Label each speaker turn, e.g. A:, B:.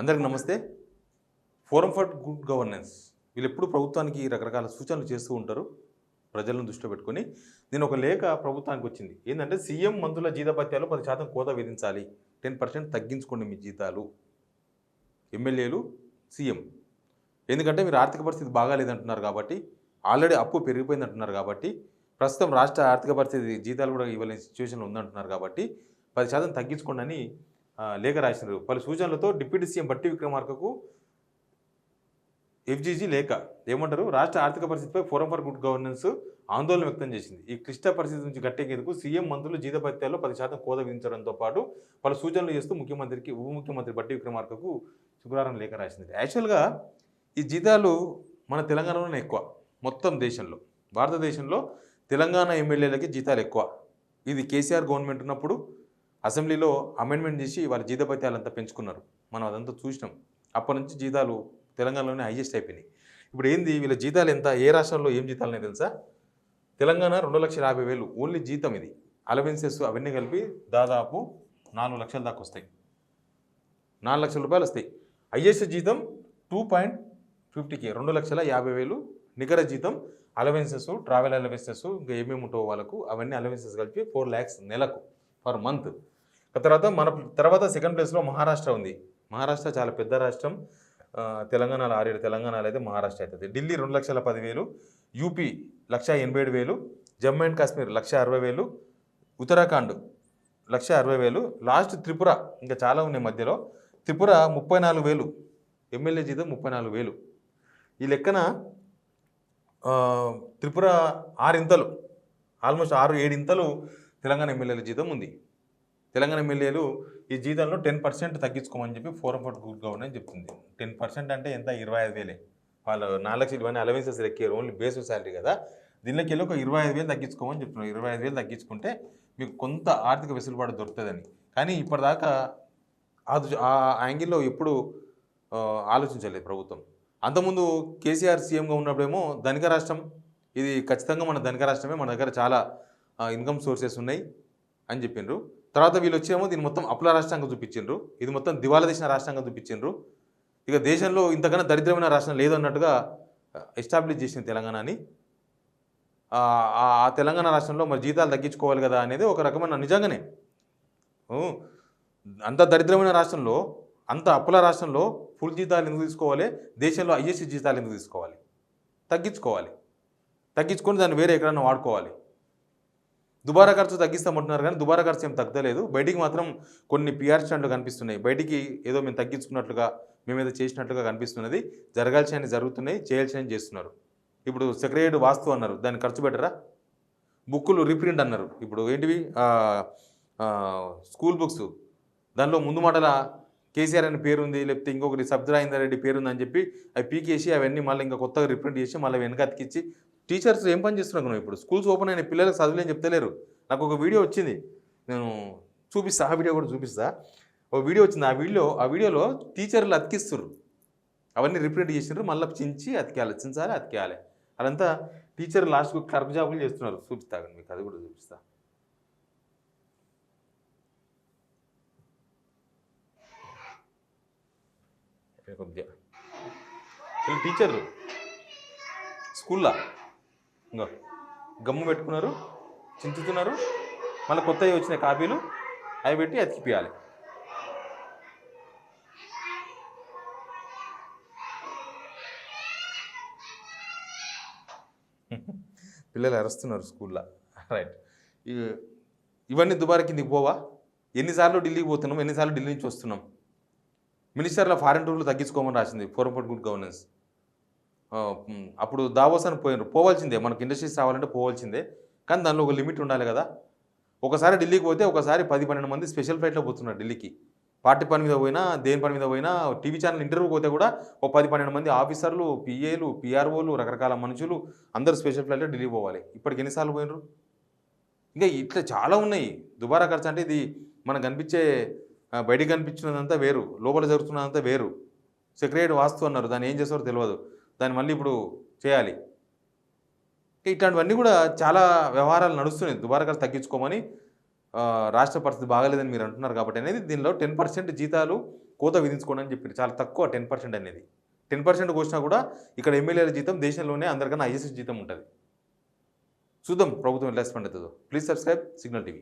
A: అందరికి నమస్తే. Forum for good governance వీళ్ళు ఎప్పుడు ప్రభుత్వానికి రకరకాల సూచనలు చేస్తూ ఉంటారు ప్రజలను దృష్టిలో పెట్టుకొని. నేను ఒక లేఖ ప్రభుత్వానికి వచ్చింది ఏంటంటే సీఎం మంత్రుల జీతభత్యాలు 10% కోత విధించాలి, 10% తగ్గించుకోండి మీ జీతాలు ఎమ్మెల్యేలు సీఎం. ఎందుకంటే మీరు ఆర్థిక పరిస్థితి బాగాలేదంటున్నారు కాబట్టి, ఆల్రెడీ అప్పు పెరిగిపోయింది అంటున్నారు కాబట్టి, ప్రస్తుతం రాష్ట్ర ఆర్థిక పరిస్థితి జీతాలు కూడా ఇవ్వలేని సిచ్యువేషన్లో ఉందంటున్నారు కాబట్టి 10% తగ్గించుకోండి అని లేఖ రాసినారు. పలు సూచనలతో డిప్యూటీ సీఎం బట్టి విక్రమార్కకు ఎఫ్జీజీ లేఖ ఏమంటారు, రాష్ట్ర ఆర్థిక పరిస్థితిపై ఫోరం ఫర్ గుడ్ గవర్నెన్స్ ఆందోళన వ్యక్తం చేసింది. ఈ క్లిష్ట పరిస్థితి నుంచి గట్టెక్కేందుకు సీఎం మంత్రులు జీతభత్యాల్లో 10% కోత విధించడంతో పాటు పలు సూచనలు చేస్తూ ముఖ్యమంత్రికి ఉప ముఖ్యమంత్రి బట్టి విక్రమార్కకు శుక్రవారం లేఖ రాసింది. యాక్చువల్గా ఈ జీతాలు మన తెలంగాణలోనే ఎక్కువ, మొత్తం దేశంలో భారతదేశంలో తెలంగాణ ఎమ్మెల్యేలకి జీతాలు ఎక్కువ. ఇది కేసీఆర్ గవర్నమెంట్ ఉన్నప్పుడు అసెంబ్లీలో అమెండ్మెంట్ చేసి వాళ్ళ జీతభత్యాలంతా పెంచుకున్నారు, మనం అదంతా చూసినాం. అప్పటి నుంచి జీతాలు తెలంగాణలోనే హైయెస్ట్ అయిపోయినాయి. ఇప్పుడు ఏంది వీళ్ళ జీతాలు ఎంత, ఏ రాష్ట్రంలో ఏం జీతాలనే తెలుసా? తెలంగాణ 2,50,000 ఓన్లీ జీతం. ఇది అలవెన్సెస్ అవన్నీ కలిపి దాదాపు 4 లక్షల దాకా వస్తాయి, 4 లక్షల రూపాయలు వస్తాయి. హైయెస్ట్ జీతం 2.50K, 2,50,000 నికర జీతం. అలవెన్సెస్, ట్రావెల్ అలవెన్సెస్, ఇంకా ఏమేమి ఉంటావో వాళ్ళకు అవన్నీ అలవెన్సెస్ కలిపి 4 lakhs నెలకు పర్ మంత్. తర్వాత సెకండ్ ప్లేస్లో మహారాష్ట్ర ఉంది. మహారాష్ట్ర చాలా పెద్ద రాష్ట్రం, తెలంగాణలో 6-7 తెలంగాణలో అయితే మహారాష్ట్ర అవుతుంది. Delhi 2,10,000, UP 1,87,000, Jammu and Kashmir 1,60,000, Uttarakhand 1,60,000, last Tripura. ఇంకా చాలా ఉన్నాయి మధ్యలో. త్రిపుర 34,000, ఎమ్మెల్యే జీతం 34,000. ఈ లెక్కన త్రిపుర 6 ఇంతలు, ఆల్మోస్ట్ 6-7 ఇంతలు తెలంగాణ ఎమ్మెల్యేల జీతం ఉంది. తెలంగాణ ఎమ్మెల్యేలు ఈ జీతంలో 10% తగ్గించుకోమని చెప్పి ఫోరం ఫర్ గుడ్ గవర్నెన్స్ చెప్తుంది. 10% అంటే ఎంత? 25,000. వాళ్ళు 4 లక్షలు ఇవన్నీ అలవెన్సెస్ ఎక్కారు, ఓన్లీ బేస్ శాలరీ కదా. దీనిలోకి వెళ్ళి ఒక 25,000 తగ్గించుకోమని చెప్తున్నారు. 25,000 తగ్గించుకుంటే మీకు కొంత ఆర్థిక వెసులుబాటు దొరుకుతుందని. కానీ ఇప్పటిదాకా ఆ యాంగిల్లో ఎప్పుడు ఆలోచించలేదు ప్రభుత్వం. అంతకుముందు కేసీఆర్ సీఎంగా ఉన్నప్పుడేమో ధనిక రాష్ట్రం, ఇది ఖచ్చితంగా మన ధనిక రాష్ట్రమే, మన దగ్గర చాలా ఇన్కమ్ సోర్సెస్ ఉన్నాయి అని చెప్పిండ్రు. తర్వాత వీళ్ళు వచ్చేమో దీన్ని మొత్తం అప్పుల రాష్ట్రంగా చూపించిండ్రు, ఇది మొత్తం దివాలా తీసిన రాష్ట్రంగా చూపించిండ్రు. ఇక దేశంలో ఇంతకన్నా దరిద్రమైన రాష్ట్రం లేదు అన్నట్టుగా ఎస్టాబ్లిష్ చేసింది తెలంగాణని. ఆ తెలంగాణ రాష్ట్రంలో మరి జీతాలు తగ్గించుకోవాలి కదా అనేది ఒక రకమైన నిజంగానే అంత దరిద్రమైన రాష్ట్రంలో, అంత అప్పుల రాష్ట్రంలో ఫుల్ జీతాలు ఎందుకు తీసుకోవాలి, దేశంలో హైయెస్ట్ జీతాలు ఎందుకు తీసుకోవాలి? తగ్గించుకొని దాన్ని వేరే ఎక్కడన్నా వాడుకోవాలి. దుబారా ఖర్చు తగ్గిస్తామంటున్నారు కానీ దుబారా ఖర్చు ఏం తగ్గలేదు. బయటికి మాత్రం కొన్ని పిఆర్ స్టాండ్లు కనిపిస్తున్నాయి. బయటికి ఏదో మేము తగ్గించుకున్నట్లుగా, మేమేదో చేసినట్లుగా కనిపిస్తున్నది. జరగాల్సినవి జరుగుతున్నాయి, చేయాల్సినవి చేస్తున్నారు. ఇప్పుడు సెక్రటరీ వాస్తు అన్నారు, దాన్ని ఖర్చు పెట్టరా? బుక్కులు రీప్రింట్ అన్నారు. ఇప్పుడు ఏంటివి స్కూల్ బుక్స్, దానిలో ముందు మాటల కేసీఆర్ అని పేరు ఉంది, లేకపోతే ఇంకొకటి సబ్జరాయిందర్ రెడ్డి పేరు ఉందని చెప్పి అవి పీకేసి అవన్నీ మళ్ళీ ఇంకా కొత్తగా రీప్రింట్ చేసి మళ్ళీ వెనక అతికిచ్చి టీచర్స్ ఏం పని చేస్తున్నారు? ఇప్పుడు స్కూల్స్ ఓపెన్ అయిన పిల్లలకు చదువులేని చెప్తలేరు. నాకు ఒక వీడియో వచ్చింది, నేను చూపిస్తా, ఆ వీడియో కూడా చూపిస్తా. ఒక వీడియో వచ్చింది, ఆ వీడియోలో టీచర్లు అతికిస్తారు, అవన్నీ రీప్రింట్ చేసినారు, మళ్ళీ చించాలి అతికేయాలి. అదంతా టీచర్ లాస్ట్కు క్లర్క్ జాబులు చేస్తున్నారు. చూపిస్తా మీకు, అది కూడా చూపిస్తా. కొద్దిగా టీచర్లు స్కూల్లో ఇంకా గమ్ము పెట్టుకున్నారు, చించుతున్నారు, మళ్ళీ కొత్తవి వచ్చిన కాపీలు అవి పెట్టి అతికిపియాలి. పిల్లలు అరుస్తున్నారు స్కూల్లో. రైట్, ఇవన్నీ దుబారా కిందికి పోవా? ఎన్నిసార్లు ఢిల్లీకి పోతున్నాం, ఎన్నిసార్లు ఢిల్లీ నుంచి వస్తున్నాం. మినిస్టర్ల ఫారెన్ టూర్లు తగ్గించుకోమని రాసింది ఫోరం ఫర్ గుడ్ గవర్నెన్స్. అప్పుడు దావోస్ అని పోవాల్సిందే, మనకు ఇండస్ట్రీస్ రావాలంటే పోవాల్సిందే, కానీ దానిలో ఒక లిమిట్ ఉండాలి కదా. ఒకసారి ఢిల్లీకి పోతే ఒకసారి 10-12 మంది స్పెషల్ ఫ్లైట్లో పోతున్నారు ఢిల్లీకి. పార్టీ పని మీద పోయినా, దేని పని మీద పోయినా, టీవీ ఛానల్ ఇంటర్వ్యూ పోతే కూడా ఒక 10-12 మంది ఆఫీసర్లు, పిఏలు, పిఆర్ఓలు, రకరకాల మనుషులు అందరూ స్పెషల్ ఫ్లైట్లో ఢిల్లీ పోవాలి. ఇప్పటికి ఎన్నిసార్లు పోయినరు? ఇంకా ఇట్లా చాలా ఉన్నాయి. దుబారా ఖర్చు అంటే ఇది మనకు కనిపించే, బయటికి కనిపించినదంతా వేరు, లోపల జరుగుతున్నదంతా వేరు. సెక్రటరీ వాస్తు అన్నారు, దాన్ని ఏం చేస్తారో తెలియదు, దాన్ని మళ్ళీ ఇప్పుడు చేయాలి. ఇట్లాంటివన్నీ కూడా చాలా వ్యవహారాలు నడుస్తున్నాయి. దుబారా ఖర్చు తగ్గించుకోమని, రాష్ట్ర పరిస్థితి బాగాలేదని మీరు అంటున్నారు కాబట్టి అనేది దీనిలో 10% జీతాలు కోత విధించుకోండి అని చెప్పారు. చాలా తక్కువ 10% అనేది. 10% కోసినా కూడా ఇక్కడ ఎమ్మెల్యేల జీతం దేశంలోనే అందరికన్నా హైయెస్ట్ జీతం ఉంటుంది. చూద్దాం ప్రభుత్వం ఎలా స్పందిస్తుందో. Please subscribe signal TV.